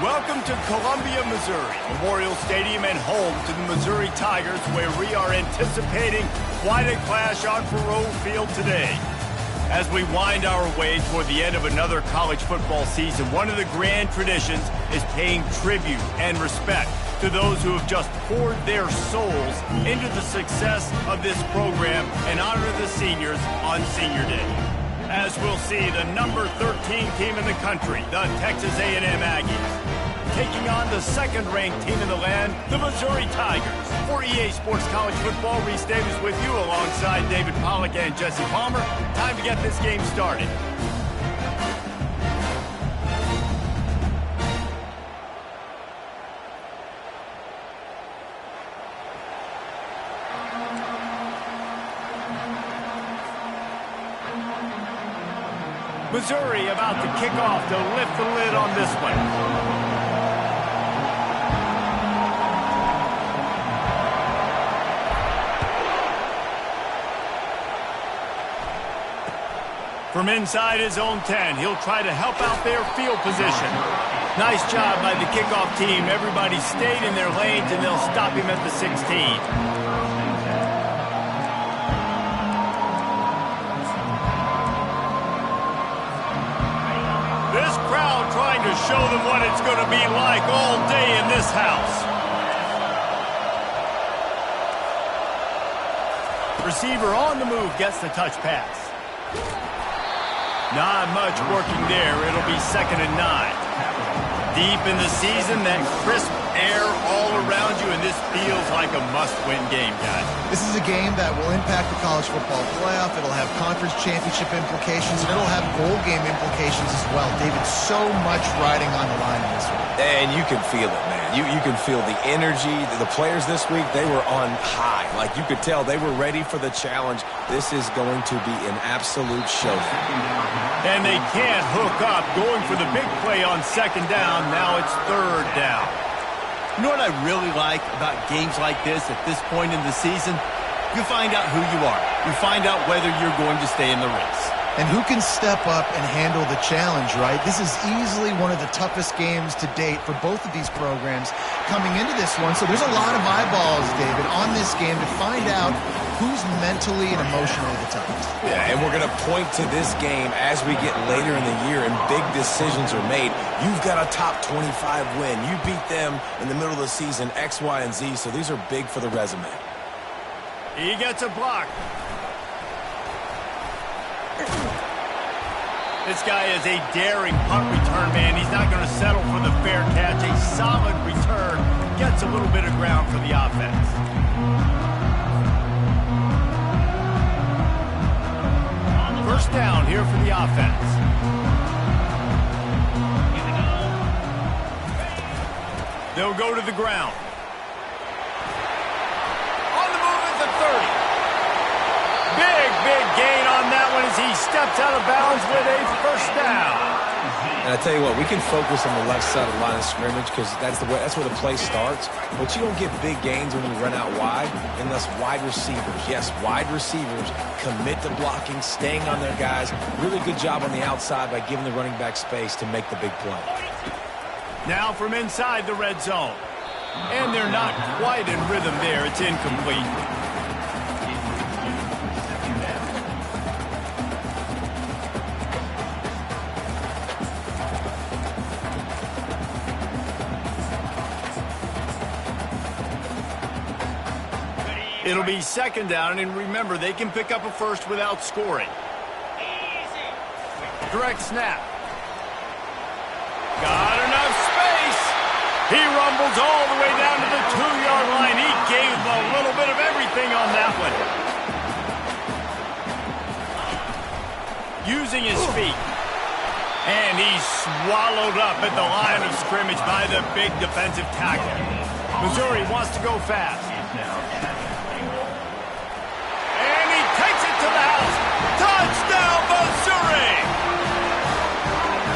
Welcome to Columbia, Missouri, Memorial Stadium and home to the Missouri Tigers, where we are anticipating quite a clash on Faroe Field today. As we wind our way toward the end of another college football season, one of the grand traditions is paying tribute and respect to those who have just poured their souls into the success of this program and honor the seniors on Senior Day. As we'll see, the number 13 team in the country, the Texas A&M Aggies, taking on the second-ranked team in the land, the Missouri Tigers. For EA Sports College Football, Reese Davis with you alongside David Pollack and Jesse Palmer. Time to get this game started. Missouri about to kick off to lift the lid on this one. From inside his own 10, he'll try to help out their field position. Nice job by the kickoff team. Everybody stayed in their lanes, and they'll stop him at the 16. Trying to show them what it's going to be like all day in this house. Receiver on the move gets the touch pass. Not much working there. It'll be 2nd and 9. Deep in the season, that crisp air all around you, and this feels like a must-win game, guys. This is a game that will impact the college football playoff. It'll have conference championship implications, and it'll have bowl game implications as well. David, so much riding on the line in this one. And you can feel it, man. You can feel the energy. The players this week, they were on high. Like, you could tell they were ready for the challenge. This is going to be an absolute showdown. And they can't hook up, going for the big play on 2nd down. Now it's 3rd down. You know what I really like about games like this at this point in the season? You find out who you are. You find out whether you're going to stay in the race. And who can step up and handle the challenge, right? This is easily one of the toughest games to date for both of these programs coming into this one. So there's a lot of eyeballs, David, on this game to find out who's mentally and emotionally the toughest. Yeah, and we're going to point to this game as we get later in the year and big decisions are made. You've got a top 25 win. You beat them in the middle of the season, X, Y, and Z, so these are big for the resume. He gets a block. This guy is a daring punt return man. He's not going to settle for the fair catch. A solid return. Gets a little bit of ground for the offense. First down here for the offense. They'll go to the ground. On the move at the 30. Big gain on that one as he steps out of bounds with a first down. And I tell you what, we can focus on the left side of the line of scrimmage because that's where the play starts. But you don't get big gains when you run out wide unless wide receivers, yes, wide receivers commit to blocking, staying on their guys. Really good job on the outside by giving the running back space to make the big play. Now from inside the red zone. And they're not quite in rhythm there. It's incomplete. It'll be 2nd down, and remember, they can pick up a first without scoring. Direct snap. Got enough space. He rumbles all the way down to the 2-yard line. He gave a little bit of everything on that one. Using his feet. And he's swallowed up at the line of scrimmage by the big defensive tackle. Missouri wants to go fast. Touchdown, Missouri!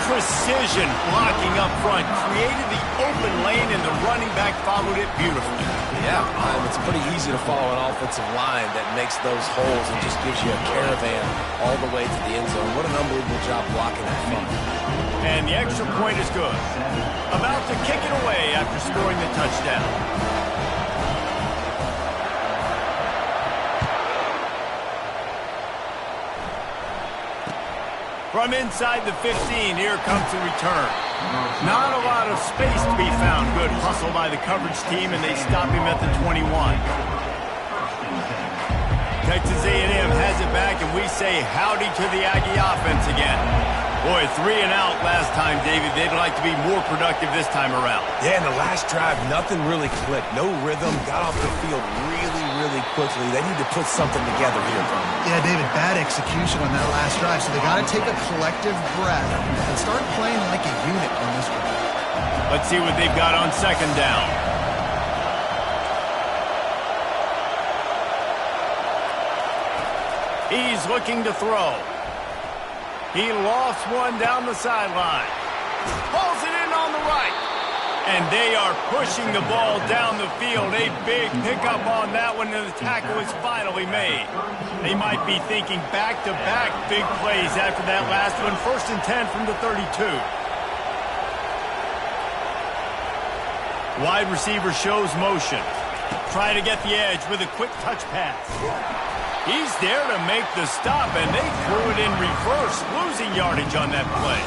Precision blocking up front created the open lane, and the running back followed it beautifully. Yeah, it's pretty easy to follow an offensive line that makes those holes and just gives you a caravan all the way to the end zone. What an unbelievable job blocking that front. And the extra point is good. About to kick it away after scoring the touchdown. From inside the 15, here comes the return. Not a lot of space to be found. Good hustle by the coverage team, and they stop him at the 21. Texas A&M has it back, and we say howdy to the Aggie offense again. Boy, 3 and out last time, David. They'd like to be more productive this time around. Yeah, in the last drive, nothing really clicked. No rhythm. Got off the field really quickly. They need to put something together here. Yeah, David, bad execution on that last drive. So they got to take a collective breath and start playing like a unit on this one. Let's see what they've got on second down. He's looking to throw. He lost one down the sideline. Pulls it in on the right. And they are pushing the ball down the field. A big pickup on that one, and the tackle is finally made. They might be thinking back-to-back big plays after that last one. 1st and 10 from the 32. Wide receiver shows motion. Trying to get the edge with a quick touch pass. He's there to make the stop, and they threw it in reverse, losing yardage on that play.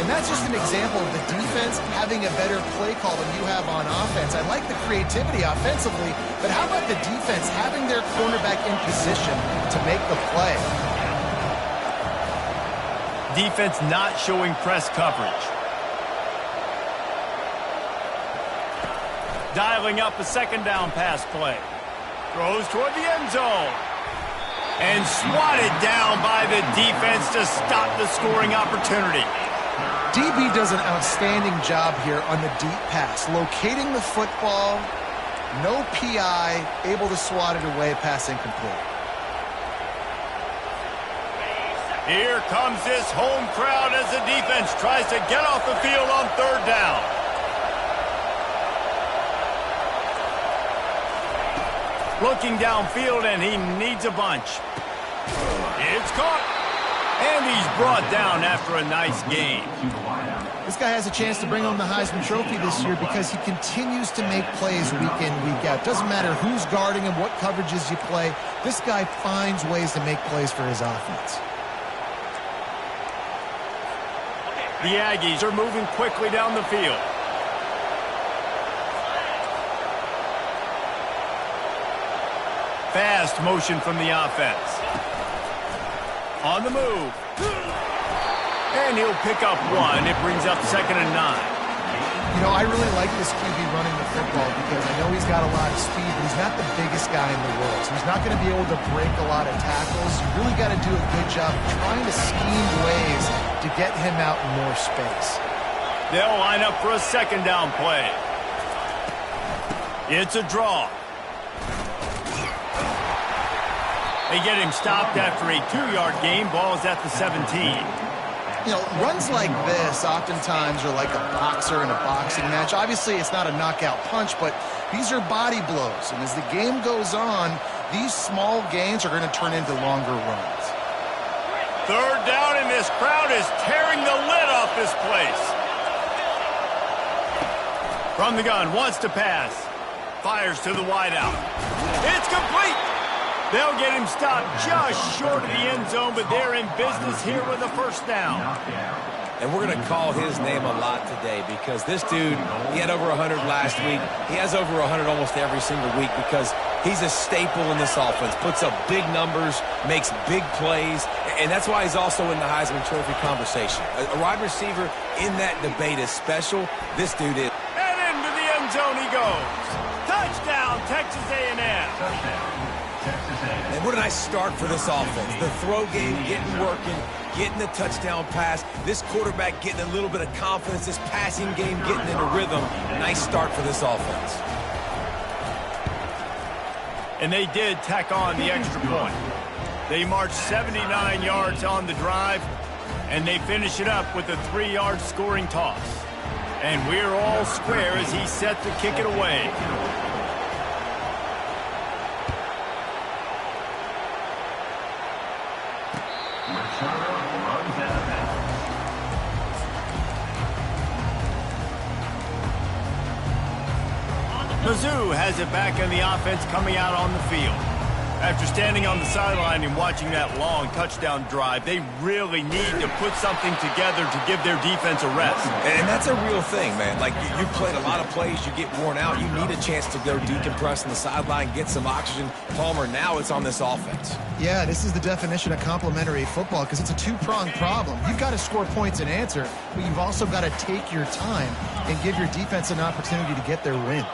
And that's just an example of the defense having a better play call than you have on offense. I like the creativity offensively, but how about the defense having their cornerback in position to make the play? Defense not showing press coverage. Dialing up a second down pass play. Throws toward the end zone. And swatted down by the defense to stop the scoring opportunity. DB does an outstanding job here on the deep pass. Locating the football, no PI, able to swat it away, pass incomplete. Here comes this home crowd as the defense tries to get off the field on 3rd down. Looking downfield, and he needs a bunch. It's caught. And he's brought down after a nice game. This guy has a chance to bring home the Heisman Trophy this year because he continues to make plays week in, week out. Doesn't matter who's guarding him, what coverages you play. This guy finds ways to make plays for his offense. The Aggies are moving quickly down the field. Fast motion from the offense. On the move. And he'll pick up one. It brings up 2nd and 9. You know, I really like this QB running the football because I know he's got a lot of speed, but he's not the biggest guy in the world. So he's not going to be able to break a lot of tackles. You really got to do a good job trying to scheme ways to get him out in more space. They'll line up for a 2nd down play. It's a draw. They get him stopped after a 2-yard gain. Ball is at the 17. You know, runs like this oftentimes are like a boxer in a boxing match. Obviously, it's not a knockout punch, but these are body blows. And as the game goes on, these small gains are going to turn into longer runs. 3rd down, and this crowd is tearing the lid off this place. From the gun, wants to pass. Fires to the wideout. It's complete. They'll get him stopped just short of the end zone, but they're in business here with a 1st down. And we're going to call his name a lot today because this dude, he had over 100 last week. He has over 100 almost every single week because he's a staple in this offense. Puts up big numbers, makes big plays, and that's why he's also in the Heisman Trophy conversation. A wide receiver in that debate is special. This dude is. And into the end zone he goes. Touchdown, Texas A&M. And what a nice start for this offense. The throw game getting working, getting the touchdown pass. This quarterback getting a little bit of confidence. This passing game getting into rhythm. Nice start for this offense. And they did tack on the extra point. They marched 79 yards on the drive, and they finish it up with a 3-yard scoring toss. And we're all square as he's set to kick it away. Mizzou has it back in the offense coming out on the field. After standing on the sideline and watching that long touchdown drive, they really need to put something together to give their defense a rest. And that's a real thing, man. Like, you played a lot of plays, you get worn out, you need a chance to go decompress on the sideline, get some oxygen. Palmer, now it's on this offense. Yeah, this is the definition of complementary football because it's a two-pronged problem. You've got to score points and answer, but you've also got to take your time and give your defense an opportunity to get their win.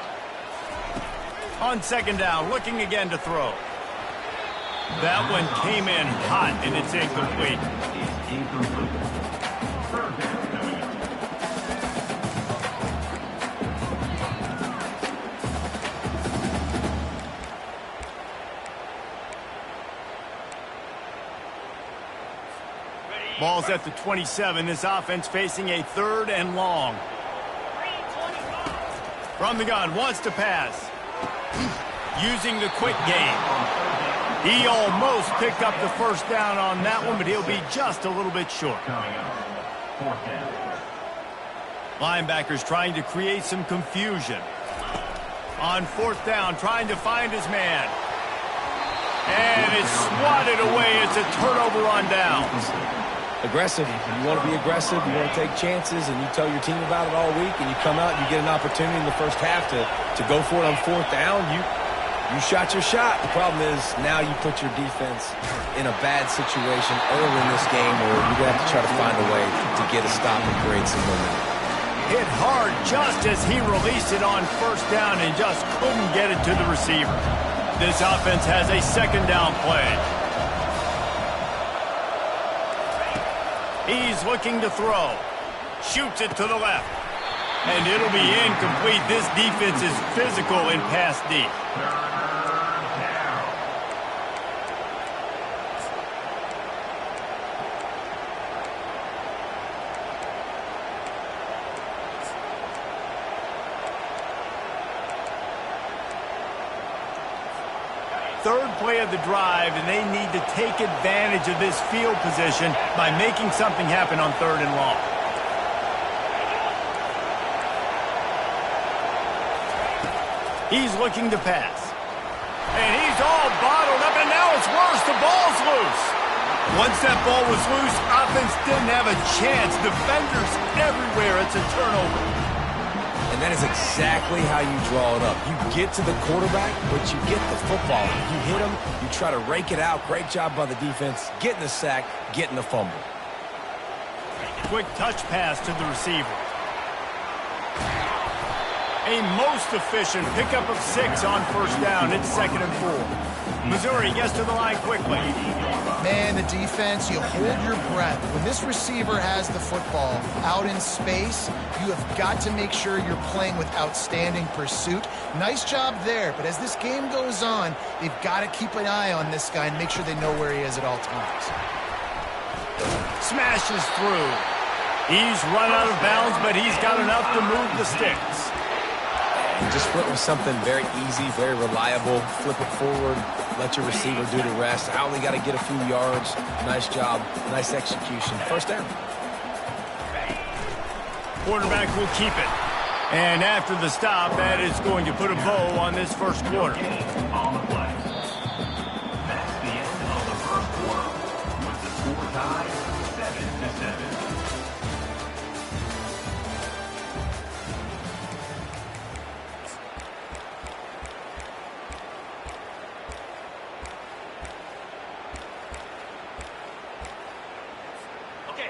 On second down, looking again to throw. That one came in hot, and it's incomplete. Ball's at the 27. This offense facing a 3rd and long. From the gun, wants to pass. Using the quick game. He almost picked up the first down on that one, but he'll be just a little bit short. Linebackers trying to create some confusion. On 4th down, trying to find his man. And it's swatted away. It's a turnover on downs. Aggressive. You want to be aggressive. You want to take chances, and you tell your team about it all week, and you come out and you get an opportunity in the first half to go for it on 4th down. You shot your shot. The problem is now you put your defense in a bad situation early in this game where you're going to have to try to find a way to get a stop and create some momentum. Hit hard just as he released it on 1st down and just couldn't get it to the receiver. This offense has a 2nd down play. He's looking to throw. Shoots it to the left. And it'll be incomplete. This defense is physical in pass deep. Third play of the drive, and they need to take advantage of this field position by making something happen on 3rd and long. He's looking to pass. And he's all bottled up, and now it's worse. The ball's loose. Once that ball was loose, offense didn't have a chance. Defenders everywhere. It's a turnover. And that is exactly how you draw it up. You get to the quarterback, but you get the football. You hit him, you try to rake it out. Great job by the defense, getting the sack, getting the fumble. Quick touch pass to the receiver. A most efficient pickup of 6 on 1st down. It's 2nd and 4. Missouri gets to the line quickly. Man, the defense, you hold your breath. When this receiver has the football out in space, you have got to make sure you're playing with outstanding pursuit. Nice job there, but as this game goes on, they've got to keep an eye on this guy and make sure they know where he is at all times. Smashes through. He's run out of bounds, but he's got enough to move the sticks. And just flip with something very easy, very reliable. Flip it forward. Let your receiver do the rest. I only got to get a few yards. Nice job. Nice execution. 1st down. Quarterback will keep it. And after the stop, that is going to put a bow on this 1st quarter. On the play. That's the end of the 1st quarter with the score tied 7-7.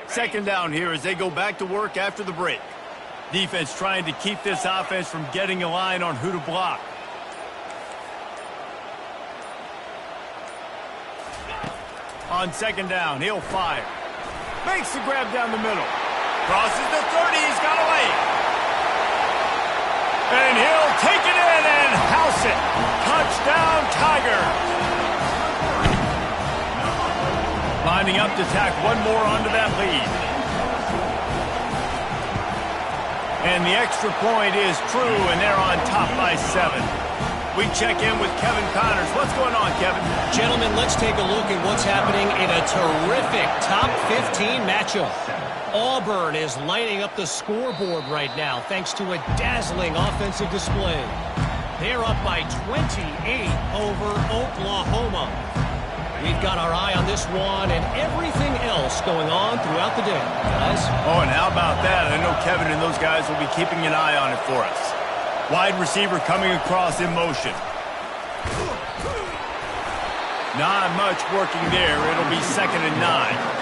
Second down here as they go back to work after the break. Defense trying to keep this offense from getting a line on who to block. On 2nd down, he'll fire. Makes the grab down the middle. Crosses the 30, he's got away. And he'll take it in and house it. Touchdown, Tigers. Lining up to tack one more onto that lead. And the extra point is true, and they're on top by 7. We check in with Kevin Connors. What's going on, Kevin? Gentlemen, let's take a look at what's happening in a terrific top 15 matchup. Auburn is lining up the scoreboard right now thanks to a dazzling offensive display. They're up by 28 over Oklahoma. We've got our eye on this one and everything else going on throughout the day, guys. Oh, and how about that? I know Kevin and those guys will be keeping an eye on it for us. Wide receiver coming across in motion. Not much working there. It'll be 2nd and 9.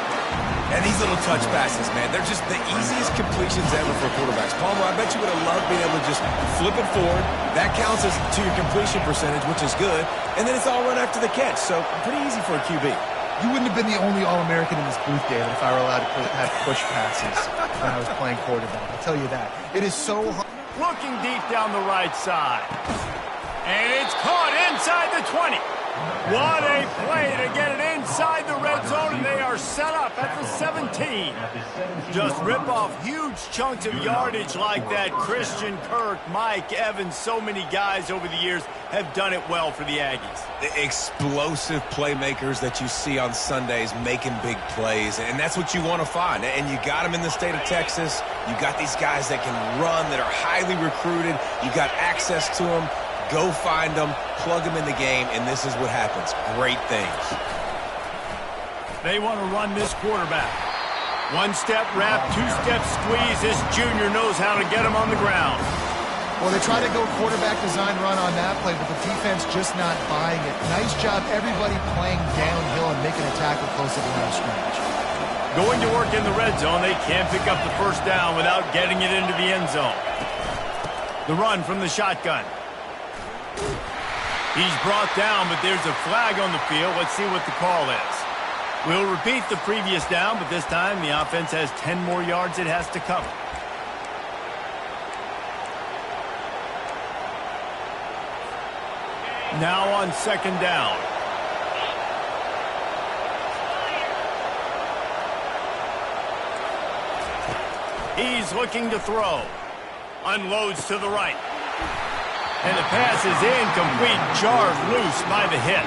And these little touch passes, man, they're just the easiest completions ever for quarterbacks. Palmer, I bet you would have loved being able to just flip it forward. That counts as to your completion percentage, which is good. And then it's all run after the catch. So pretty easy for a QB. You wouldn't have been the only All-American in this booth, David, if I were allowed to have push passes when I was playing quarterback. I'll tell you that. It is so hard. Looking deep down the right side. And it's caught inside the 20. What a play to get it inside the red zone, and they are set up at the 17. Just rip off huge chunks of yardage like that. Christian Kirk, Mike Evans, so many guys over the years have done it well for the Aggies. The explosive playmakers that you see on Sundays making big plays, and that's what you want to find. And you got them in the state of Texas. You got these guys that can run, that are highly recruited. You got access to them. Go find them, plug them in the game, and this is what happens. Great things. They want to run this quarterback. One-step wrap, two-step squeeze. This junior knows how to get him on the ground. Well, they try to go quarterback design run on that play, but the defense just not buying it. Nice job, everybody playing downhill and making a tackle close to the line of scrimmage. Going to work in the red zone, they can't pick up the first down without getting it into the end zone. The run from the shotgun. He's brought down, but there's a flag on the field. Let's see what the call is. We'll repeat the previous down, but this time the offense has 10 more yards it has to cover. Now on 2nd down. He's looking to throw. Unloads to the right. And the pass is incomplete, jarred loose by the hit.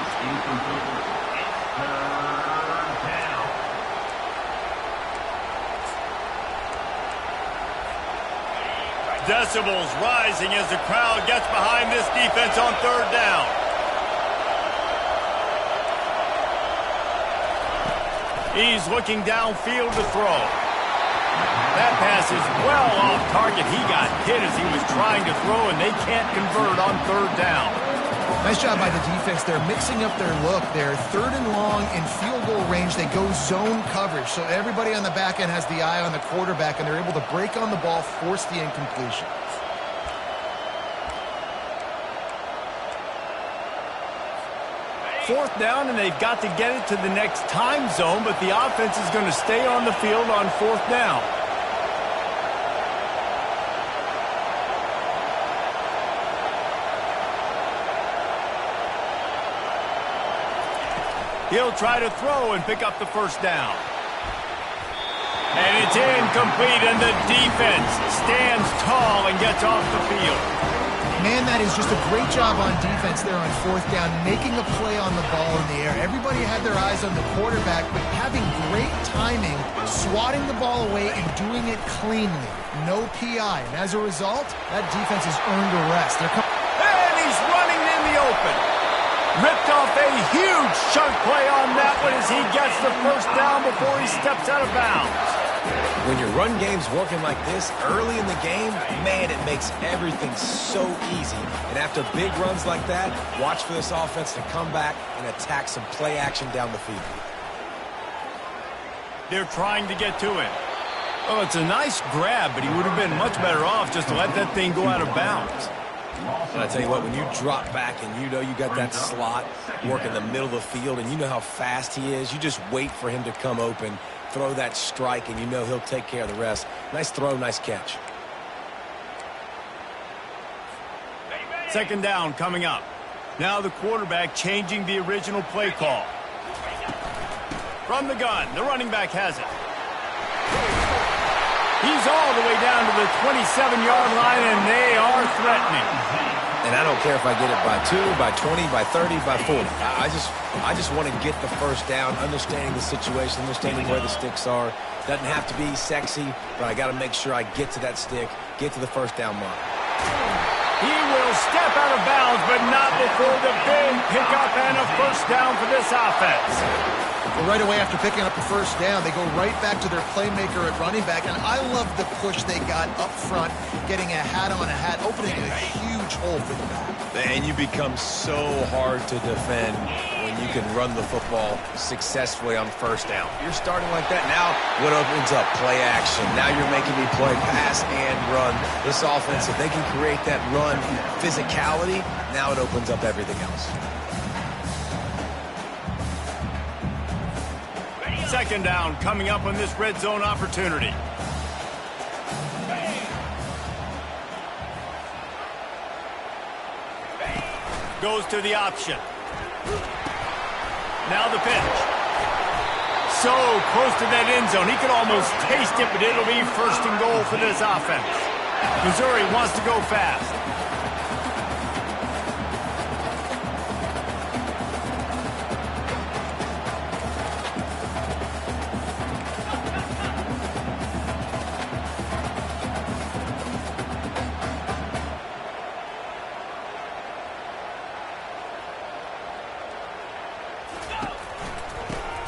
Decibels rising as the crowd gets behind this defense on 3rd down. He's looking downfield to throw. That pass is well off target. He got hit as he was trying to throw, and they can't convert on 3rd down. Nice job by the defense. They're mixing up their look. They're 3rd and long in field goal range. They go zone coverage, so everybody on the back end has the eye on the quarterback, and they're able to break on the ball, force the incompletion. Fourth down, and they've got to get it to the next time zone, but the offense is going to stay on the field on 4th down. He'll try to throw and pick up the first down. And it's incomplete, and the defense stands tall and gets off the field. Man, that is just a great job on defense there on 4th down, making a play on the ball in the air. Everybody had their eyes on the quarterback, but having great timing, swatting the ball away and doing it cleanly. No PI. And as a result, that defense has earned a rest. And he's running in the open. Ripped off a huge chunk play on that one as he gets the first down before he steps out of bounds. When your run game's working like this early in the game, man, it makes everything so easy. And after big runs like that, watch for this offense to come back and attack some play action down the field. They're trying to get to him. Oh, it's a nice grab, but he would have been much better off just to let that thing go out of bounds. And I tell you what, when you drop back and you know you got that slot work in the middle of the field and you know how fast he is, you just wait for him to come open, throw that strike, and you know he'll take care of the rest. Nice throw, nice catch. 2nd down coming up. Now the quarterback changing the original play call. From the gun, the running back has it. He's all the way down to the 27-yard line, and they are threatening. And I don't care if I get it by 2, by 20, by 30, by 40. I just want to get the first down, understanding the situation, understanding where the sticks are. Doesn't have to be sexy, but I got to make sure I get to that stick, get to the first down mark. He will step out of bounds, but not before the big pickup and a first down for this offense. Well, right away after picking up the first down, they go right back to their playmaker at running back, and I love the push they got up front, getting a hat on a hat, opening a huge hole for the back. And you become so hard to defend when you can run the football successfully on first down. You're starting like that. Now what opens up? Play action. Now you're making me play pass and run. This offense, if they can create that run physicality, now it opens up everything else. Second down coming up on this red zone opportunity. Goes to the option. Now the pitch. So close to that end zone. He could almost taste it, but it'll be first and goal for this offense. Missouri wants to go fast.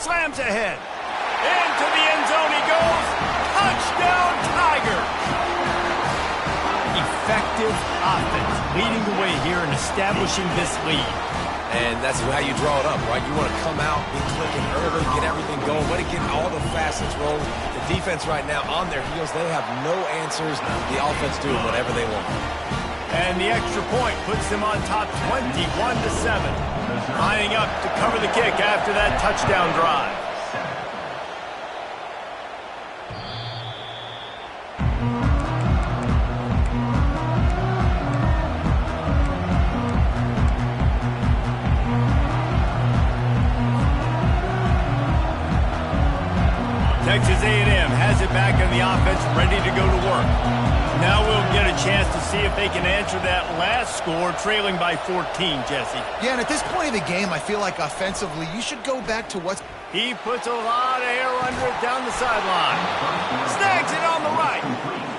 Slams ahead. Into the end zone he goes. Touchdown, Tigers. Effective offense leading the way here and establishing this lead. And that's how you draw it up, right? You want to come out, be clicking early, get everything going, let it get all the facets rolling. The defense right now on their heels, they have no answers. The offense doing whatever they want. And the extra point puts them on top 21-7. Lining up to cover the kick after that touchdown drive. Texas A&M has it back in the offense, ready to go to work. Now we'll get a chance to see if they can answer that last score, trailing by 14, Jesse. Yeah, and at this point of the game, I feel like offensively, you should go back to what's... He puts a lot of air under it down the sideline. Snags it on the right.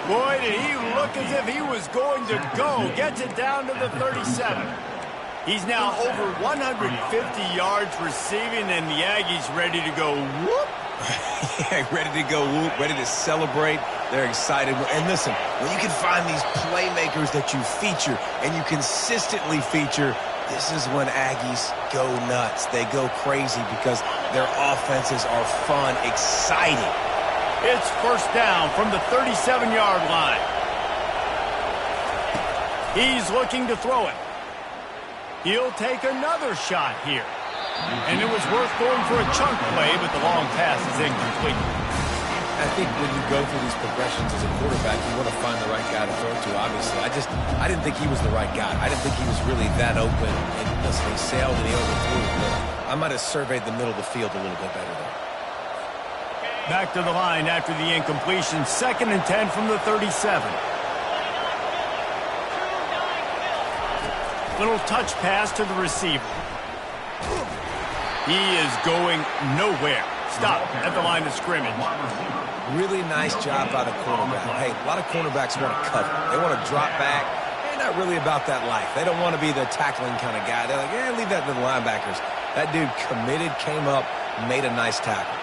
Boy, did he look as if he was going to go. Gets it down to the 37. He's now over 150 yards receiving, and the Aggies ready to go whoop. Yeah, ready to go whoop, ready to celebrate. They're excited. And listen, when you can find these playmakers that you feature and you consistently feature, this is when Aggies go nuts. They go crazy because their offenses are fun, exciting. It's first down from the 37-yard line. He's looking to throw it. He'll take another shot here. And it was worth going for a chunk play, but the long pass is incomplete. I think when you go through these progressions as a quarterback, you want to find the right guy to throw to, obviously. I didn't think he was the right guy. I didn't think he was really that open. And listen, he sailed and he overthrew it, but I might have surveyed the middle of the field a little bit better there. Back to the line after the incompletion. 2nd and 10 from the 37. Little touch pass to the receiver. He is going nowhere. Stop at the line of scrimmage. Really nice job by the cornerback. Hey, a lot of cornerbacks want to cover. They want to drop back. They're not really about that life. They don't want to be the tackling kind of guy. They're like, yeah, leave that to the linebackers. That dude committed, came up, made a nice tackle.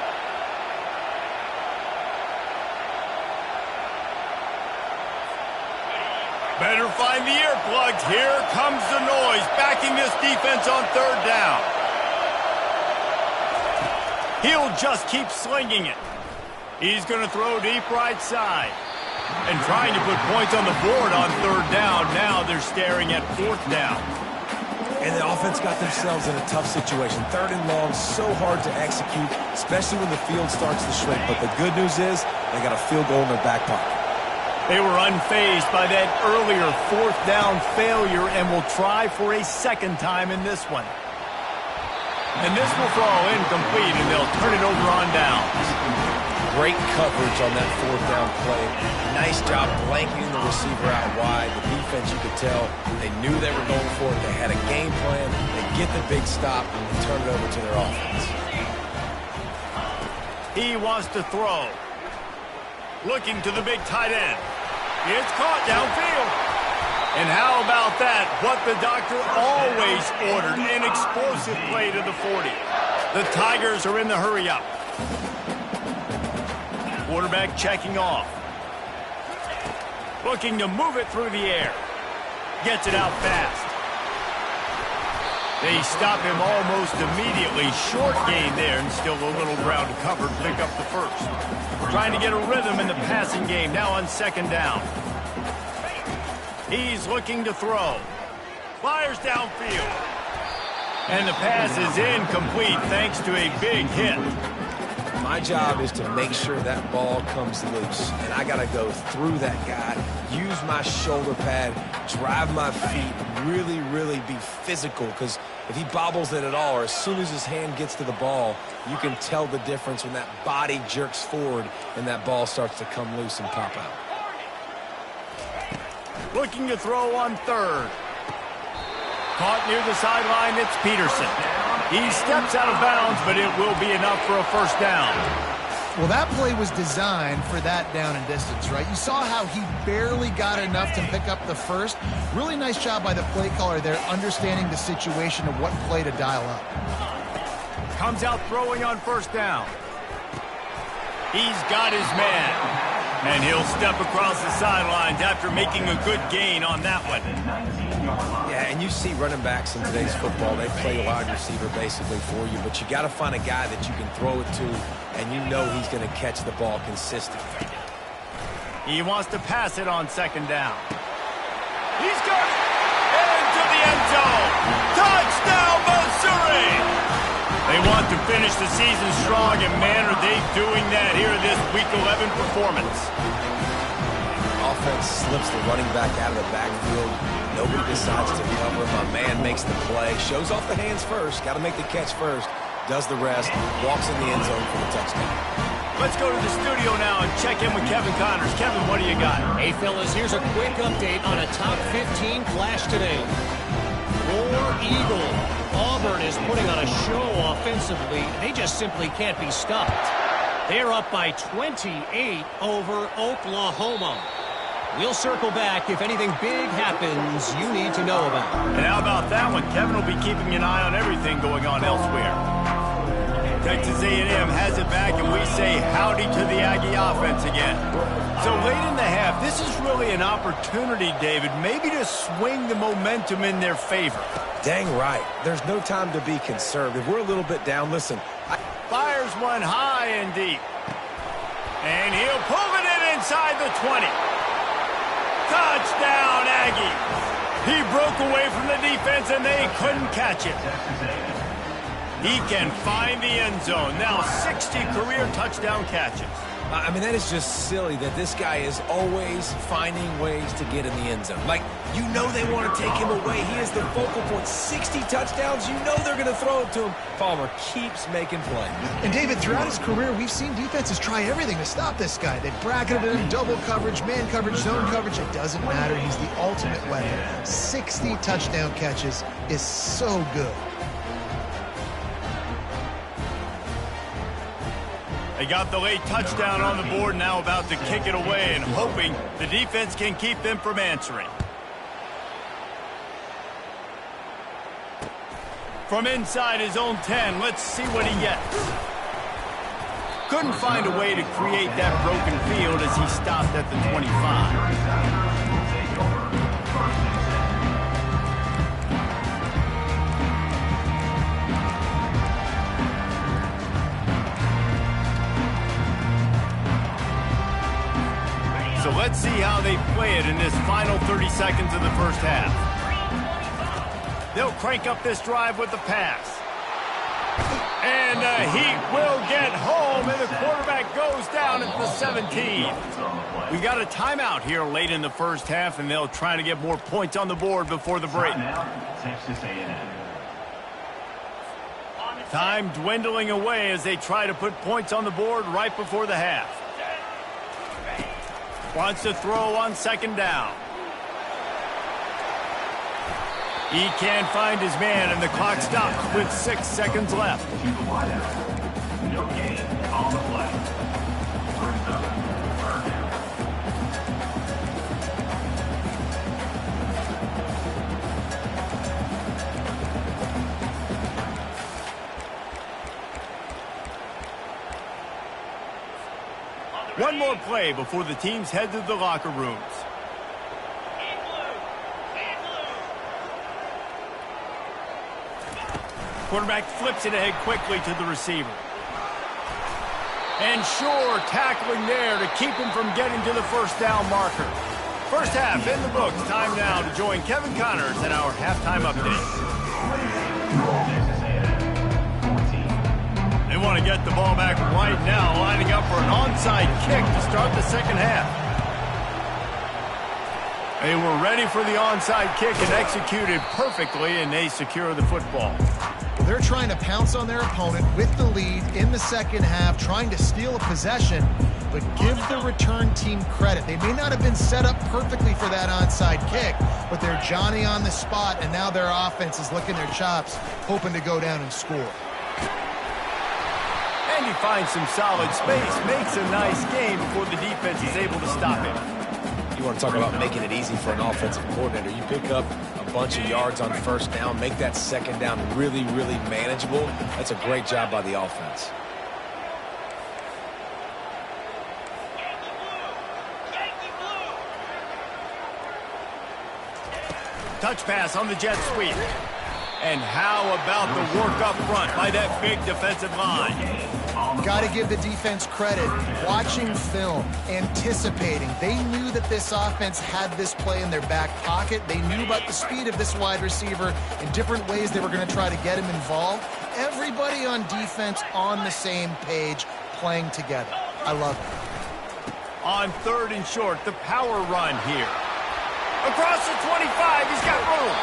Better find the earplugs. Here comes the noise, backing this defense on 3rd down. He'll just keep slinging it. He's going to throw deep right side. And trying to put points on the board on 3rd down. Now they're staring at 4th down. And the offense got themselves in a tough situation. 3rd and long, so hard to execute, especially when the field starts to shrink. But the good news is they got a field goal in their back pocket. They were unfazed by that earlier 4th down failure and will try for a 2nd time in this one. And this will fall incomplete, and they'll turn it over on downs. Great coverage on that 4th down play. Nice job blanketing the receiver out wide. The defense, you could tell, they knew they were going for it. They had a game plan. They get the big stop and turn it over to their offense. He wants to throw. Looking to the big tight end. It's caught downfield. And how about that? What the doctor always ordered, an explosive play to the 40. The Tigers are in the hurry-up. Quarterback checking off. Looking to move it through the air. Gets it out fast. They stop him almost immediately. Short gain there, and still a little ground covered. Pick up the first. Trying to get a rhythm in the passing game. Now on second down. He's looking to throw. Fires downfield. And the pass is incomplete thanks to a big hit. My job is to make sure that ball comes loose. And I got to go through that guy, use my shoulder pad, drive my feet, really be physical. Because if he bobbles it at all, or as soon as his hand gets to the ball, you can tell the difference when that body jerks forward and that ball starts to come loose and pop out. Looking to throw on third. Caught near the sideline, it's Peterson. He steps out of bounds, but it will be enough for a first down. Well, that play was designed for that down and distance, right? You saw how he barely got enough to pick up the first. Really nice job by the play caller there, understanding the situation of what play to dial up. Comes out throwing on first down. He's got his man. And he'll step across the sidelines after making a good gain on that one. Yeah, and you see running backs in today's football, they play wide receiver basically for you, but you got to find a guy that you can throw it to, and you know he's going to catch the ball consistently. He wants to pass it on second down. He's got it into the end zone. Touchdown, Missouri! They want to finish the season strong, and man, are they doing that here in this Week 11 performance. Offense slips the running back out of the backfield. Nobody decides to cover. My man makes the play. Shows off the hands first. Got to make the catch first. Does the rest. Walks in the end zone for the touchdown. Let's go to the studio now and check in with Kevin Connors. Kevin, what do you got? Hey, fellas, here's a quick update on a top 15 flash today. War Eagle. Auburn is putting on a show offensively. They just simply can't be stopped. They're up by 28 over Oklahoma. We'll circle back if anything big happens you need to know about. And how about that one? Kevin will be keeping an eye on everything going on elsewhere. Texas A&M has it back, and we say howdy to the Aggie offense again. So late in the half, this is really an opportunity, David, maybe to swing the momentum in their favor. Dang right. There's no time to be conservative. We're a little bit down. Listen. Fires one high and deep. And he'll pull it in inside the 20. Touchdown, Aggie. He broke away from the defense, and they couldn't catch it. He can find the end zone. Now 60 career touchdown catches. I mean, that is just silly that this guy is always finding ways to get in the end zone. Like, you know they want to take him away. He is the focal point. 60 touchdowns, you know they're going to throw it to him. Palmer keeps making plays. And, David, throughout his career, we've seen defenses try everything to stop this guy. They've bracketed him, double coverage, man coverage, zone coverage. It doesn't matter. He's the ultimate weapon. 60 touchdown catches is so good. They got the late touchdown on the board, now about to kick it away and hoping the defense can keep them from answering. From inside his own 10, let's see what he gets. Couldn't find a way to create that broken field as he stopped at the 25. So let's see how they play it in this final 30 seconds of the first half. They'll crank up this drive with the pass. And he will get home, and the quarterback goes down at the 17. We got a timeout here late in the first half, and they'll try to get more points on the board before the break. Time dwindling away as they try to put points on the board right before the half. Wants to throw on second down. He can't find his man, and the clock stops with 6 seconds left. No gain on the play. One more play before the teams head to the locker rooms. Quarterback flips it ahead quickly to the receiver. And sure, tackling there to keep him from getting to the first down marker. First half in the books. Time now to join Kevin Connors at our halftime update. They want to get the ball back right now, lining up for an onside kick to start the second half. They were ready for the onside kick and executed perfectly, and they secure the football. They're trying to pounce on their opponent with the lead in the second half, trying to steal a possession, but give the return team credit. They may not have been set up perfectly for that onside kick, but they're Johnny on the spot, and now their offense is licking their chops, hoping to go down and score. And he finds some solid space, makes a nice game before the defense is able to stop him. You want to talk about making it easy for an offensive coordinator. You pick up a bunch of yards on first down, make that second down really, really manageable. That's a great job by the offense. Touch pass on the jet sweep. And how about the work up front by that big defensive line? Got to give the defense credit. Watching film, anticipating. They knew that this offense had this play in their back pocket. They knew about the speed of this wide receiver in different ways they were going to try to get him involved. Everybody on defense on the same page, playing together. I love it. On third and short, the power run here. Across the 25, he's got room.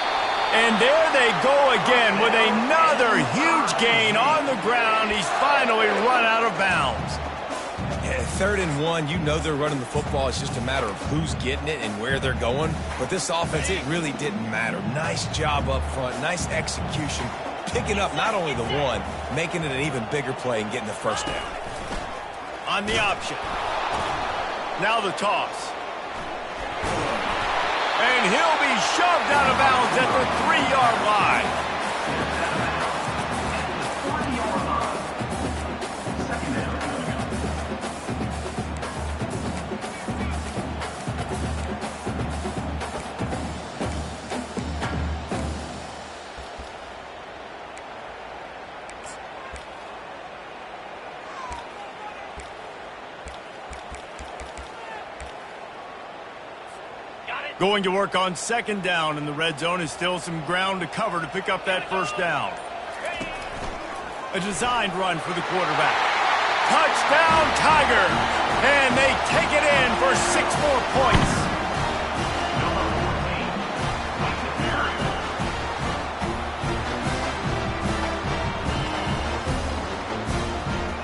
And there they go again with another huge gain on the ground. He's finally run out of bounds. Yeah, 3rd and 1, you know they're running the football. It's just a matter of who's getting it and where they're going. But this offense, it really didn't matter. Nice job up front, nice execution, picking up not only the one, making it an even bigger play and getting the first down. On the option. Now the toss. And he'll be shoved out of bounds at the 3-yard line. Going to work on second down, and the red zone is still some ground to cover to pick up that first down. A designed run for the quarterback. Touchdown, Tiger! And they take it in for 6 more points.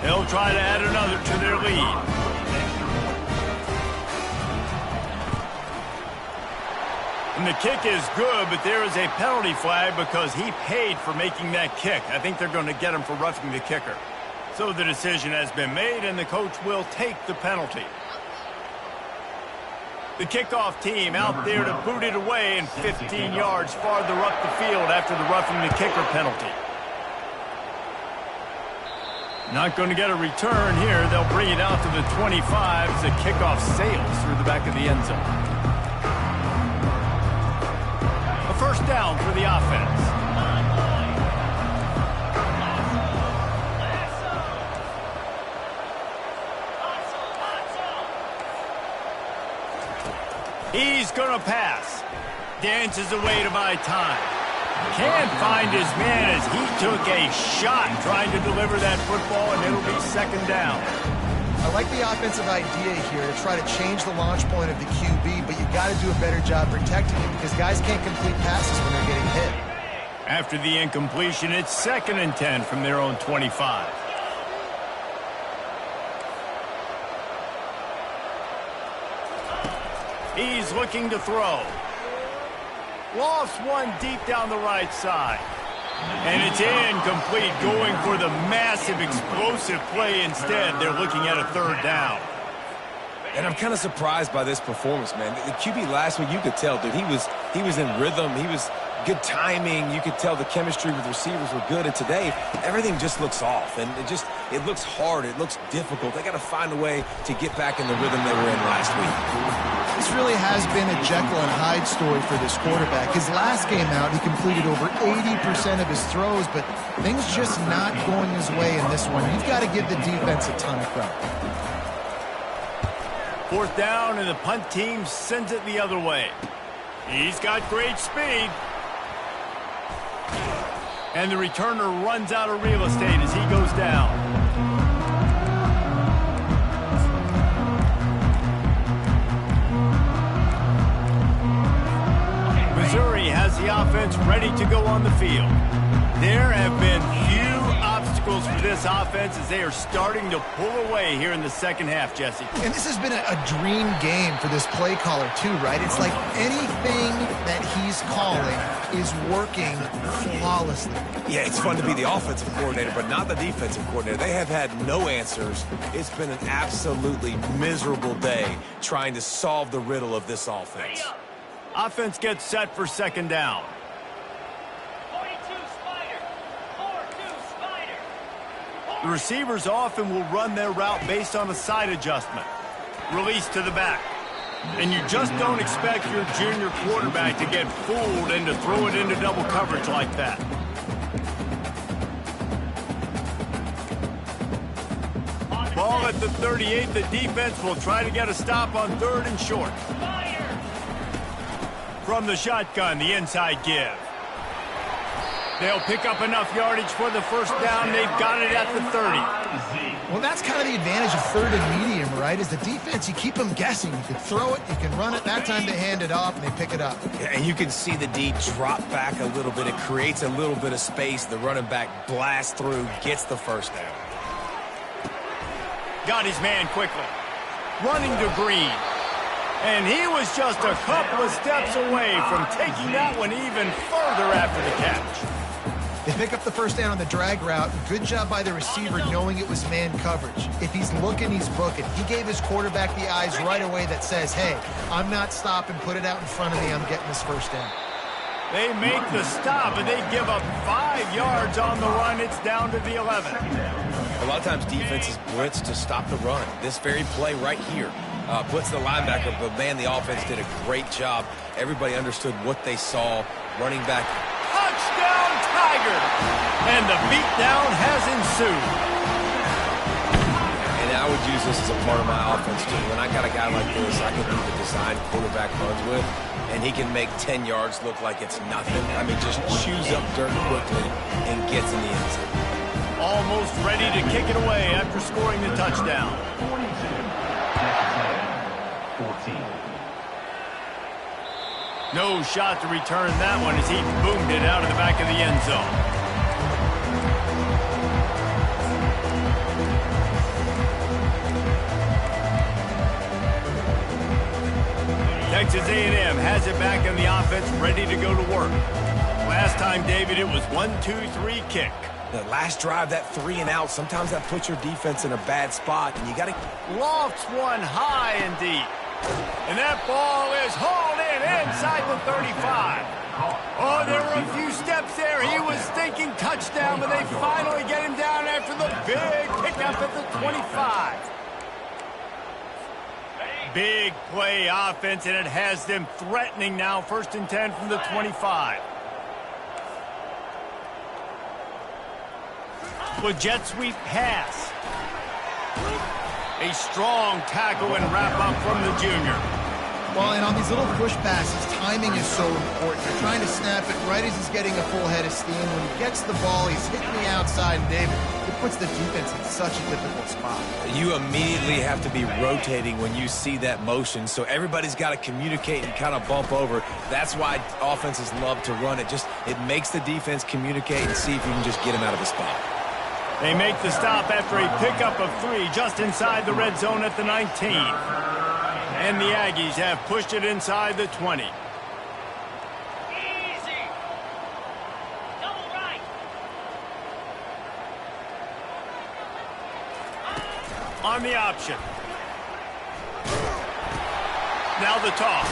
They'll try to add another to their lead. And the kick is good, but there is a penalty flag because he paid for making that kick. I think they're going to get him for roughing the kicker. So the decision has been made, and the coach will take the penalty. The kickoff team out there to boot it away and 15 yards farther up the field after the roughing the kicker penalty. Not going to get a return here. They'll bring it out to the 25 as the kickoff sails through the back of the end zone. First down for the offense. He's going to pass. Dances away to buy time. Can't find his man as he took a shot trying to deliver that football, and it'll be second down. I like the offensive idea here to try to change the launch point of the QB, but you got to do a better job protecting him because guys can't complete passes when they're getting hit. After the incompletion, it's 2nd and 10 from their own 25. He's looking to throw. Lost one deep down the right side. And it's incomplete, going for the massive explosive play instead. They're looking at a 3rd down. And I'm kind of surprised by this performance, man. The QB last week, you could tell, dude, he was in rhythm. He was good timing. You could tell the chemistry with receivers were good. And today, everything just looks off. And it looks hard. It looks difficult. They got to find a way to get back in the rhythm they were in last week. This really has been a Jekyll and Hyde story for this quarterback. His last game out, he completed over 80% of his throws, but things just not going his way in this one. You've got to give the defense a ton of credit. 4th down, and the punt team sends it the other way. He's got great speed. And the returner runs out of real estate as he goes down. Missouri has the offense ready to go on the field. There have been few obstacles for this offense as they are starting to pull away here in the second half, Jesse. And this has been a dream game for this play caller too, right? It's like anything that he's calling is working flawlessly. Yeah, it's fun to be the offensive coordinator, but not the defensive coordinator. They have had no answers. It's been an absolutely miserable day trying to solve the riddle of this offense. Offense gets set for 2nd down. The receivers often will run their route based on a side adjustment. Release to the back. And you just don't expect your junior quarterback to get fooled and to throw it into double coverage like that. Ball at the 38. The defense will try to get a stop on 3rd and short. From the shotgun, the inside give. They'll pick up enough yardage for the 1st down. They've got it at the 30. Well, that's kind of the advantage of 3rd and medium, right? Is the defense, you keep them guessing. You can throw it, you can run it. That time they hand it off, and they pick it up. Yeah, and you can see the D drop back a little bit. It creates a little bit of space. The running back blasts through, gets the 1st down. Got his man quickly. Running to Green. And he was just a couple of steps away from taking that one even further after the catch. They pick up the 1st down on the drag route. Good job by the receiver knowing it was man coverage. If he's looking, he's booking. He gave his quarterback the eyes right away that says, hey, I'm not stopping. Put it out in front of me. I'm getting this 1st down. They make the stop, and they give up 5 yards on the run. It's down to the 11. A lot of times defenses blitz to stop the run. This very play right here blitz the linebacker, but man, the offense did a great job. Everybody understood what they saw. Running back. Touchdown, Tiger! And the beatdown has ensued. And I would use this as a part of my offense, too. When I got a guy like this, I can do the design quarterback runs with, and he can make 10 yards look like it's nothing. I mean, just chews up dirt quickly and gets in the end zone. Almost ready to kick it away after scoring the touchdown. 14. No shot to return that one as he boomed it out of the back of the end zone. Texas A&M has it back in the offense, ready to go to work. Last time, David, it was 1-2-3 kick. The last drive, that 3 and out, sometimes that puts your defense in a bad spot, and you got to... Lofts one high and deep. And that ball is hauled in inside the 35. Oh, there were a few steps there. He was thinking touchdown, but they finally get him down after the big pickup at the 25. Big play offense, and it has them threatening now. 1st and 10 from the 25. With jet sweep pass. A strong tackle and wrap up from the junior. Well, and on these little push passes, timing is so important. You're trying to snap it right as he's getting a full head of steam. When he gets the ball, he's hitting the outside, and David, it puts the defense in such a difficult spot. You immediately have to be rotating when you see that motion, so everybody's got to communicate and kind of bump over. That's why offenses love to run it. It makes the defense communicate and see if you can just get him out of the spot. They make the stop after a pickup of 3 just inside the red zone at the 19. And the Aggies have pushed it inside the 20. Easy. Double right. On the option. Now the toss.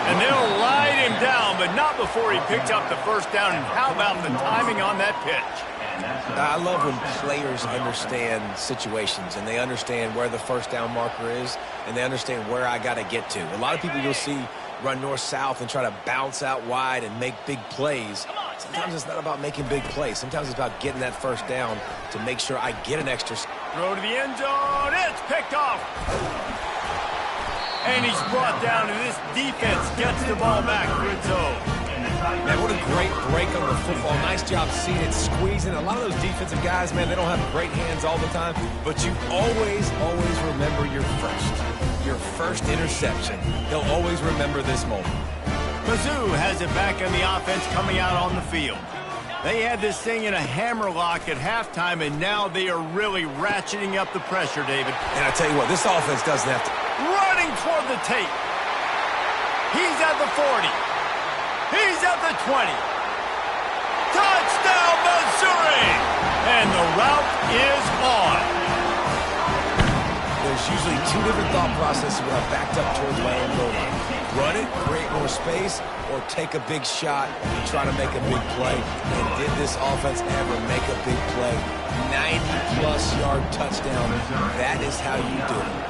And they'll ride him down, but not before he picks up the first down. And how about the timing on that pitch? I love when players understand situations and they understand where the first down marker is and they understand where I got to get to. A lot of people you'll see run north-south and try to bounce out wide and make big plays. Sometimes it's not about making big plays. Sometimes it's about getting that first down to make sure I get an extra. Throw to the end zone. It's picked off. And he's brought down, and this defense gets the ball back for its own. Man, what a great break on the football. Nice job seeing it, squeezing. A lot of those defensive guys, man, they don't have great hands all the time, but you always remember your first interception. He'll always remember this moment. Mizzou has it back on the offense coming out on the field. They had this thing in a hammerlock at halftime, and now they are really ratcheting up the pressure, David. And I tell you what, this offense doesn't have to. Running toward the tape. He's at the 40. He's at the 20. Touchdown, Missouri! And the route is on. There's usually two different thought processes when I'm backed up towards my own goal line. Run it, create more space, or take a big shot and try to make a big play. And did this offense ever make a big play? 90-plus yard touchdown. That is how you do it.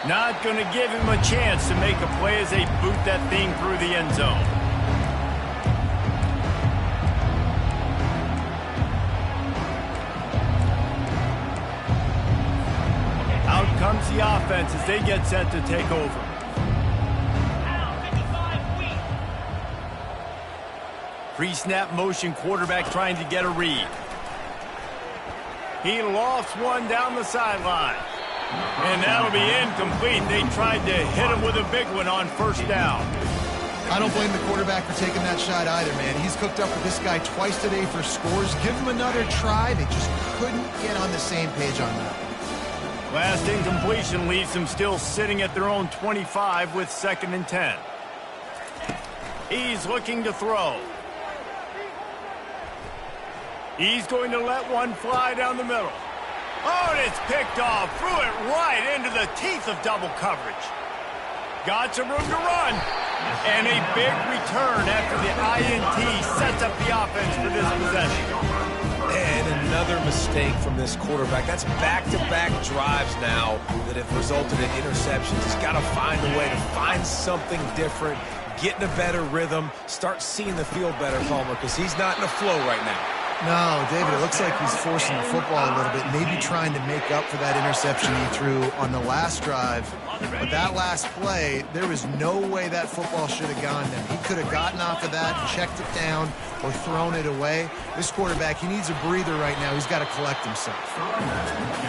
Not going to give him a chance to make a play as they boot that thing through the end zone. Out comes the offense as they get set to take over. Pre-snap motion, quarterback trying to get a read. He lofts one down the sideline. And that'll be incomplete. They tried to hit him with a big one on first down. I don't blame the quarterback for taking that shot either, man. He's cooked up with this guy twice today for scores. Give him another try. They just couldn't get on the same page on that. Last incompletion leaves them still sitting at their own 25 with 2nd and 10. He's looking to throw. He's going to let one fly down the middle. Oh, and it's picked off. Threw it right into the teeth of double coverage. Got some room to run. And a big return after the INT sets up the offense for this possession. And another mistake from this quarterback. That's back-to-back drives now that have resulted in interceptions. He's got to find a way to find something different, get in a better rhythm, start seeing the field better, Palmer, because he's not in a flow right now. No, David, it looks like he's forcing the football a little bit, maybe trying to make up for that interception he threw on the last drive. But that last play, there was no way that football should have gone there. He could have gotten off of that, checked it down, or thrown it away. This quarterback, he needs a breather right now. He's got to collect himself.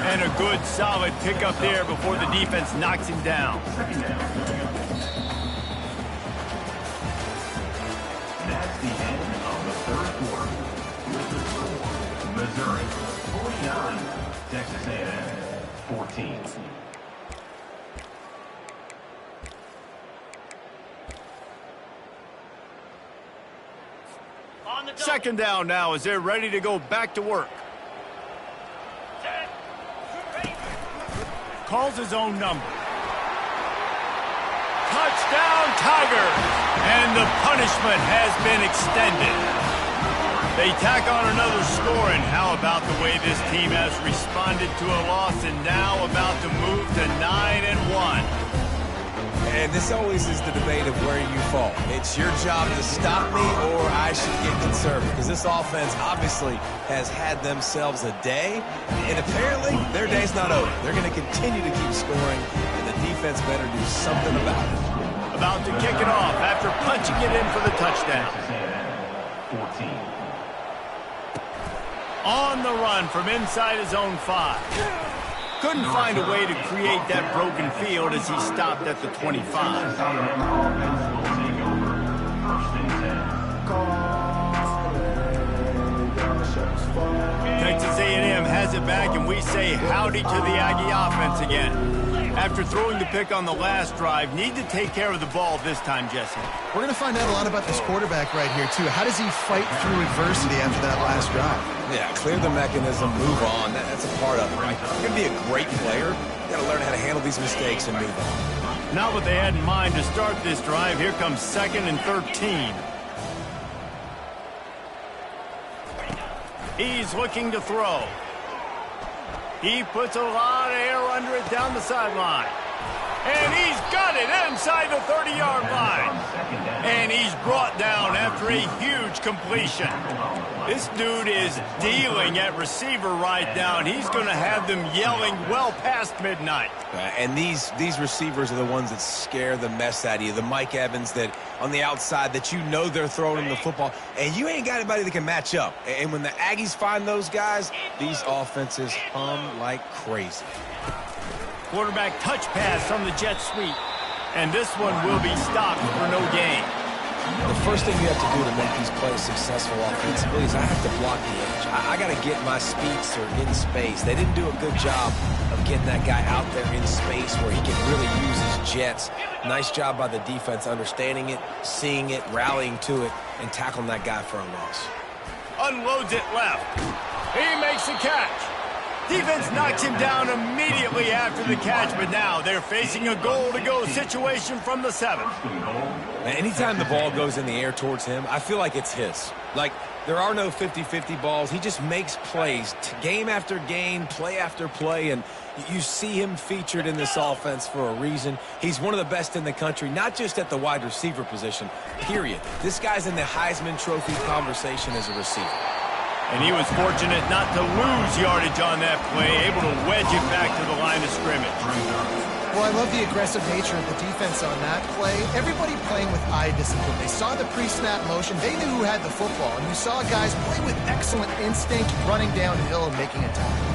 And a good, solid pickup there before the defense knocks him down. That's the end of the third quarter. Missouri 49, Texas A&M 14. Second down now as they're ready to go back to work. Calls his own number. Touchdown, Tigers! And the punishment has been extended. They tack on another score, and how about the way this team has responded to a loss and now about to move to 9-1. And this always is the debate of where you fall. It's your job to stop me or I should get conservative, because this offense obviously has had themselves a day, and apparently their day's not over. They're going to continue to keep scoring, and the defense better do something about it. About to kick it off after punching it in for the touchdown. 14. On the run from inside his own 5. Couldn't find a way to create that broken field as he stopped at the 25. Texas A&M has it back, and we say howdy to the Aggie offense again. After throwing the pick on the last drive, need to take care of the ball this time, Jesse. We're going to find out a lot about this quarterback right here, too. How does he fight through adversity after that last drive? Yeah, clear the mechanism, move on. That's a part of it, right? You're going to be a great player. You got to learn how to handle these mistakes and move on. Not what they had in mind to start this drive. Here comes 2nd and 13. He's looking to throw. He puts a lot of air under it down the sideline. And he's got it inside the 30-yard line. And he's brought down after a huge completion. This dude is dealing at receiver right now, and he's going to have them yelling well past midnight. And these receivers are the ones that scare the mess out of you. The Mike Evans that on the outside that you know they're throwing him the football, and you ain't got anybody that can match up. And when the Aggies find those guys, these offenses hum like crazy. Quarterback touch pass on the jet sweep. And this one will be stopped for no gain. The first thing you have to do to make these plays successful offensively is I have to block the edge. I got to get my speedster in space. They didn't do a good job of getting that guy out there in space where he can really use his jets. Nice job by the defense understanding it, seeing it, rallying to it, and tackling that guy for a loss. Unloads it left. He makes the catch. Defense knocks him down immediately after the catch, but now they're facing a goal-to-go situation from the 7. Anytime the ball goes in the air towards him, I feel like it's his. Like, there are no 50-50 balls. He just makes plays, game after game, play after play, and you see him featured in this offense for a reason. He's one of the best in the country, not just at the wide receiver position, period. This guy's in the Heisman Trophy conversation as a receiver. And he was fortunate not to lose yardage on that play, able to wedge it back to the line of scrimmage. Well, I love the aggressive nature of the defense on that play. Everybody playing with eye discipline. They saw the pre-snap motion. They knew who had the football. And you saw guys play with excellent instinct, running downhill and making a tackle.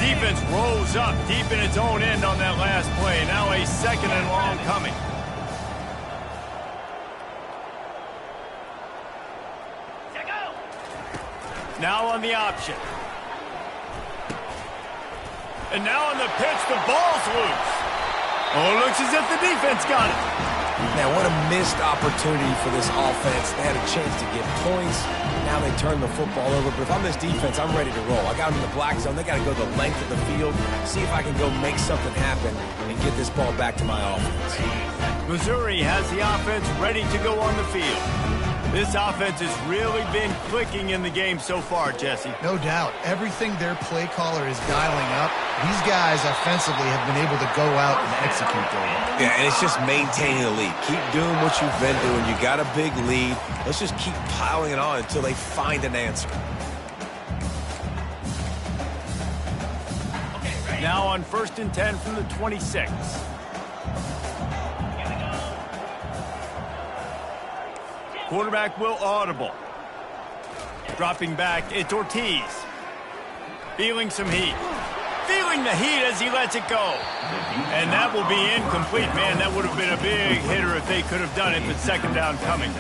Defense rolls up deep in its own end on that last play. Now a 2nd and long coming. Now on the option. And now on the pitch, the ball's loose. Oh, it looks as if the defense got it. Man, what a missed opportunity for this offense. They had a chance to get points. Now they turn the football over. But if I'm this defense, I'm ready to roll. I got them in the black zone. They got to go the length of the field, see if I can go make something happen and get this ball back to my offense. Missouri has the offense ready to go on the field. This offense has really been clicking in the game so far, Jesse. No doubt. Everything their play caller is dialing up, these guys offensively have been able to go out and execute their work. Yeah, and it's just maintaining the lead. Keep doing what you've been doing. You got a big lead. Let's just keep piling it on until they find an answer. Now on 1st and 10 from the 26. Quarterback will audible. Dropping back, it's Ortiz. Feeling some heat. Feeling the heat as he lets it go. And that will be incomplete. Man, that would have been a big hitter if they could have done it, but 2nd down coming.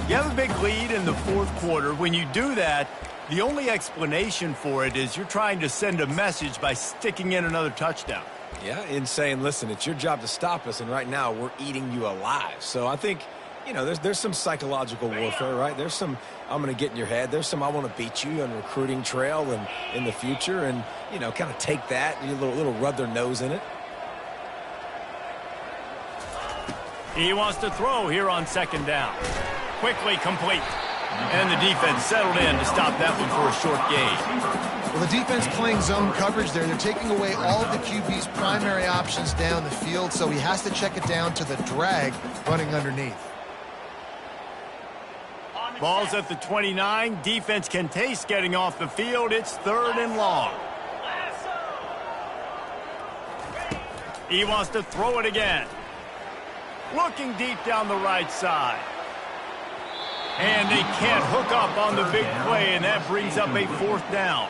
You have a big lead in the 4th quarter. When you do that, the only explanation for it is you're trying to send a message by sticking in another touchdown. Yeah, in saying, listen, it's your job to stop us, and right now we're eating you alive. So I think, you know, there's some psychological warfare, right? There's some, I'm going to get in your head. There's some, I want to beat you on recruiting trail and in the future, and, you know, kind of take that and a little rub their nose in it. He wants to throw here on 2nd down. Quickly complete. And the defense settled in to stop that one for a short gain. Well, the defense playing zone coverage there. They're taking away all of the QB's primary options down the field, so he has to check it down to the drag running underneath. Ball's at the 29. Defense can taste getting off the field. It's 3rd and long. He wants to throw it again. Looking deep down the right side. And they can't hook up on the big play, and that brings up a 4th down.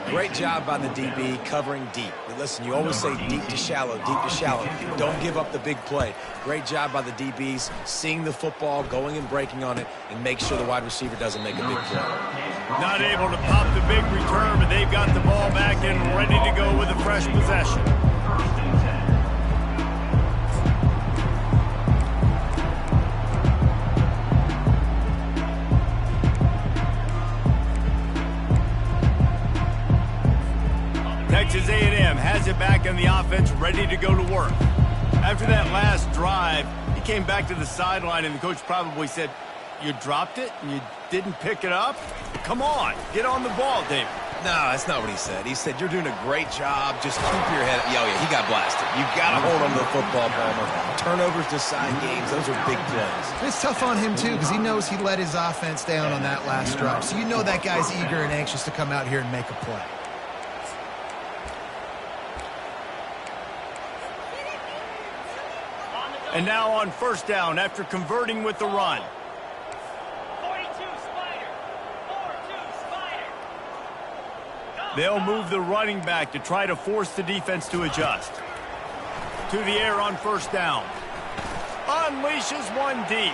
Great job by the DB covering deep. But listen, you always say deep to shallow, deep to shallow. Don't give up the big play. Great job by the DBs, seeing the football, going and breaking on it, and make sure the wide receiver doesn't make a big play. Not able to pop the big return, but they've got the ball back and ready to go with a fresh possession. Texas A&M has it back in the offense, ready to go to work. After that last drive, he came back to the sideline, and the coach probably said, "You dropped it and you didn't pick it up? Come on, get on the ball, David." No, that's not what he said. He said, "You're doing a great job. Just keep your head up." Yeah, he got blasted. You got to hold on to the football, Palmer. Turnovers decide games. Those are big plays. It's tough on him, too, because he knows he let his offense down on that last drive. So you know that guy's eager and anxious to come out here and make a play. And now on first down after converting with the run. 42 Spider. 4-2 Spider. They'll move the running back to try to force the defense to adjust. To the air on first down. Unleashes one deep.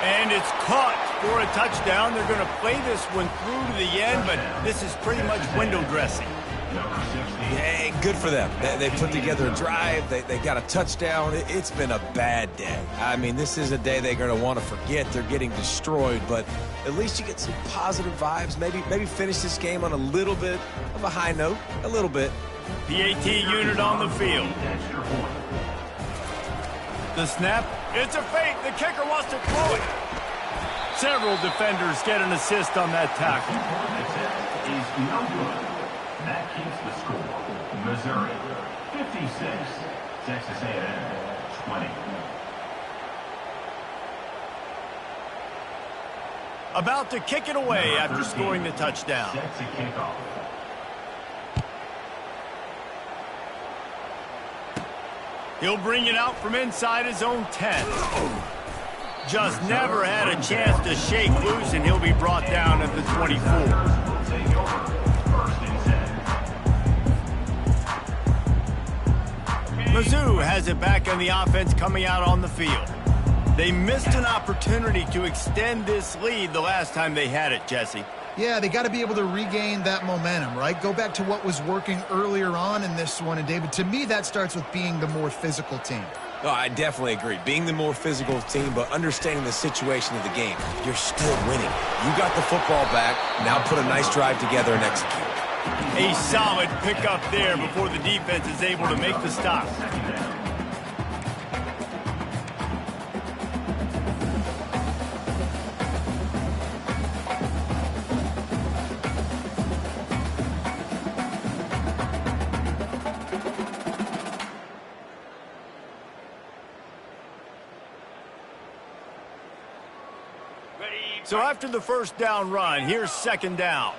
And it's caught for a touchdown. They're going to play this one through to the end, but this is pretty much window dressing. Hey, good for them. They put together a drive. They got a touchdown. It's been a bad day. I mean, this is a day they're going to want to forget. They're getting destroyed, but at least you get some positive vibes. Maybe finish this game on a little bit of a high note. A little bit. PAT unit on the field. The snap. It's a fake. The kicker wants to throw it. Several defenders get an assist on that tackle. Is no good. That keeps the score. Missouri 56, Texas A&M 20. About to kick it away after scoring the touchdown. Set to kick off. He'll bring it out from inside his own 10. Just never had a chance to shake loose, and he'll be brought down at the 24. Take over. First and 10. Mizzou has it back in the offense coming out on the field. They missed an opportunity to extend this lead the last time they had it, Jesse. Yeah, they got to be able to regain that momentum, right? Go back to what was working earlier on in this one. And, David, to me, that starts with being the more physical team. Oh, I definitely agree. Being the more physical team, but understanding the situation of the game. You're still winning. You got the football back. Now put a nice drive together and execute. A solid pickup there before the defense is able to make the stop. So after the first down run, here's second down.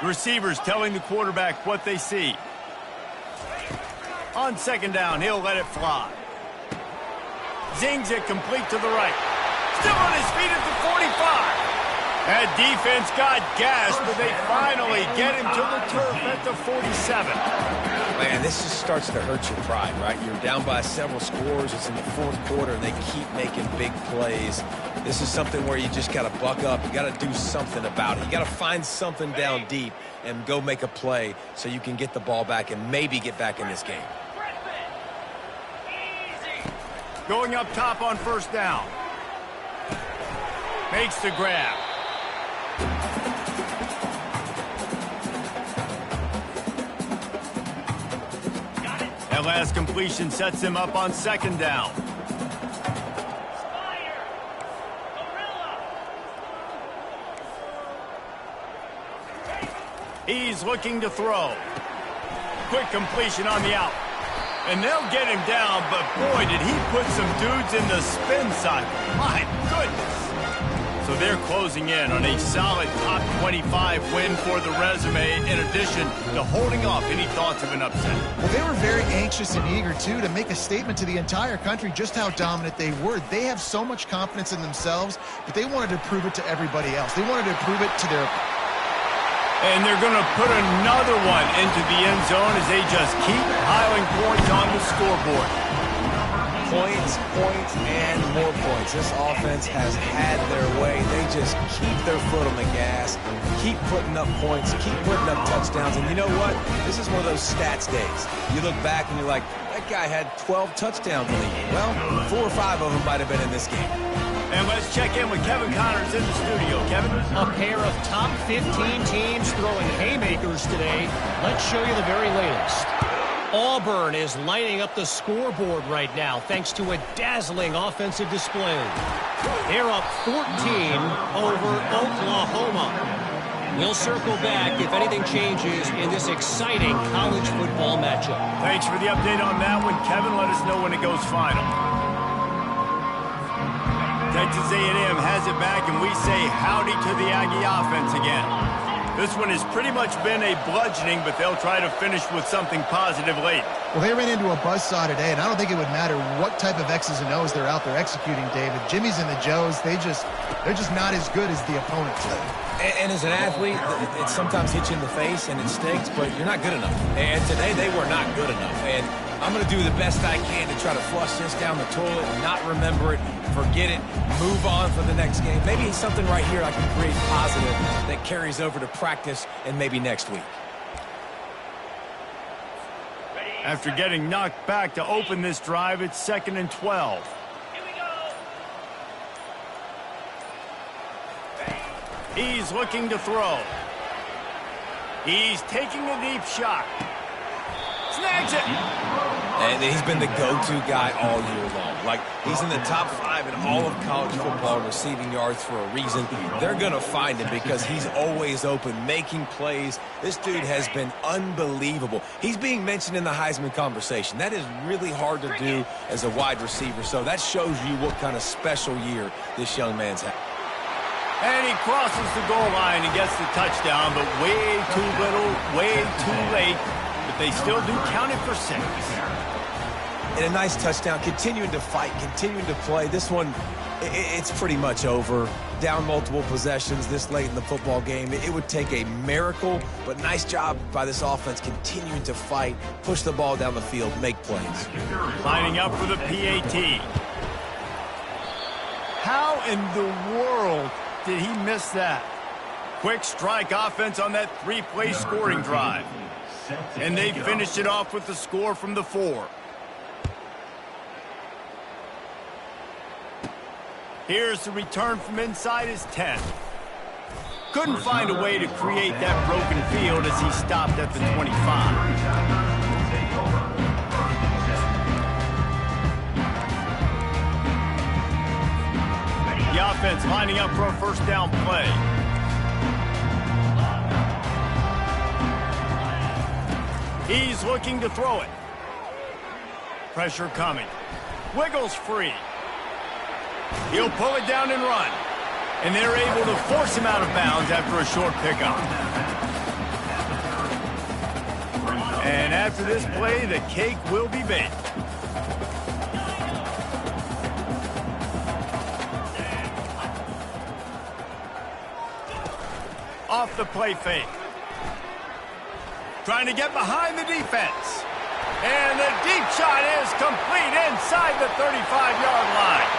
Receivers telling the quarterback what they see. On second down, he'll let it fly. Zings it complete to the right. Still on his feet at the 45. That defense got gashed, but they finally get him to the turf at the 47. Man, this just starts to hurt your pride, right? You're down by several scores. It's in the fourth quarter, and they keep making big plays. This is something where you just got to buck up. You got to do something about it. You got to find something down deep and go make a play so you can get the ball back and maybe get back in this game. Going up top on first down. Makes the grab. That last completion sets him up on second down. He's looking to throw. Quick completion on the out. And they'll get him down, but boy, did he put some dudes in the spin cycle. My goodness. So they're closing in on a solid top 25 win for the resume, in addition to holding off any thoughts of an upset. Well, they were very anxious and eager, too, to make a statement to the entire country just how dominant they were. They have so much confidence in themselves, but they wanted to prove it to everybody else. They wanted to prove it to their... And they're going to put another one into the end zone as they just keep piling points on the scoreboard. points, and more points. This offense has had their way. They just keep their foot on the gas, keep putting up points, keep putting up touchdowns. And you know what? This is one of those stats days. You look back and you're like, that guy had 12 touchdowns in the year. Well, 4 or 5 of them might have been in this game. And let's check in with Kevin Connors in the studio. Kevin? A pair of top 15 teams throwing haymakers today. Let's show you the very latest. Auburn is lining up the scoreboard right now thanks to a dazzling offensive display. They're up 14 over Oklahoma. We'll circle back if anything changes in this exciting college football matchup. Thanks for the update on that one, Kevin. Let us know when it goes final. Texas A&M has it back, and we say howdy to the Aggie offense again. This one has pretty much been a bludgeoning, but they'll try to finish with something positive late. Well, they ran into a buzzsaw today, and I don't think it would matter what type of X's and O's they're out there executing, David. Jimmy's and the Joes, they're just not as good as the opponents. And as an athlete, it sometimes hits you in the face and it stinks, but you're not good enough. And today they were not good enough. And I'm going to do the best I can to try to flush this down the toilet and not remember it, forget it, move on for the next game. Maybe it's something right here I can create positive that carries over to practice and maybe next week. After getting knocked back to open this drive, it's 2nd and 12. He's looking to throw. He's taking a deep shot. Snags it. And he's been the go-to guy all year long. Like, he's in the top 5 in all of college football receiving yards for a reason. They're going to find him because he's always open, making plays. This dude has been unbelievable. He's being mentioned in the Heisman conversation. That is really hard to do as a wide receiver. So that shows you what kind of special year this young man's had. And he crosses the goal line and gets the touchdown, but way too little, way too late. But they still do count it for 6. And a nice touchdown, continuing to fight, continuing to play. This one, it's pretty much over. Down multiple possessions this late in the football game. It would take a miracle, but nice job by this offense continuing to fight, push the ball down the field, make plays. Lining up for the PAT. How in the world did he miss that? Quick strike offense on that 3-play scoring drive. And they finished it off with the score from the 4. Here's the return from inside his 10. Couldn't find a way to create that broken field as he stopped at the 25. The offense lining up for a first down play. He's looking to throw it. Pressure coming. Wiggles free. He'll pull it down and run. And they're able to force him out of bounds after a short pickup. And after this play, the cake will be baked. Off the play fake. Trying to get behind the defense. And the deep shot is complete inside the 35-yard line.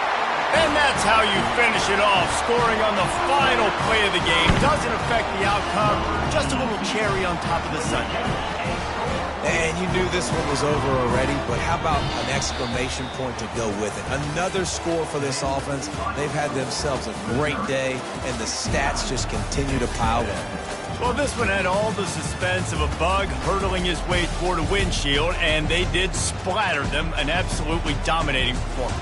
And that's how you finish it off, scoring on the final play of the game. Doesn't affect the outcome, just a little cherry on top of the sundae. And you knew this one was over already, but how about an exclamation point to go with it? Another score for this offense. They've had themselves a great day, and the stats just continue to pile up. Well, this one had all the suspense of a bug hurtling his way toward a windshield, and they did splatter them. An absolutely dominating performance.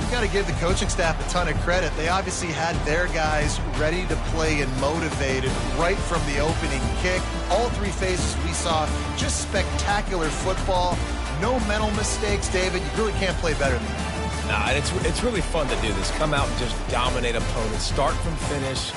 You got to give the coaching staff a ton of credit. They obviously had their guys ready to play and motivated right from the opening kick. All 3 phases we saw, just spectacular football. No mental mistakes, David. You really can't play better than that. Nah, and it's really fun to do this. Come out and just dominate opponents. Start from finish.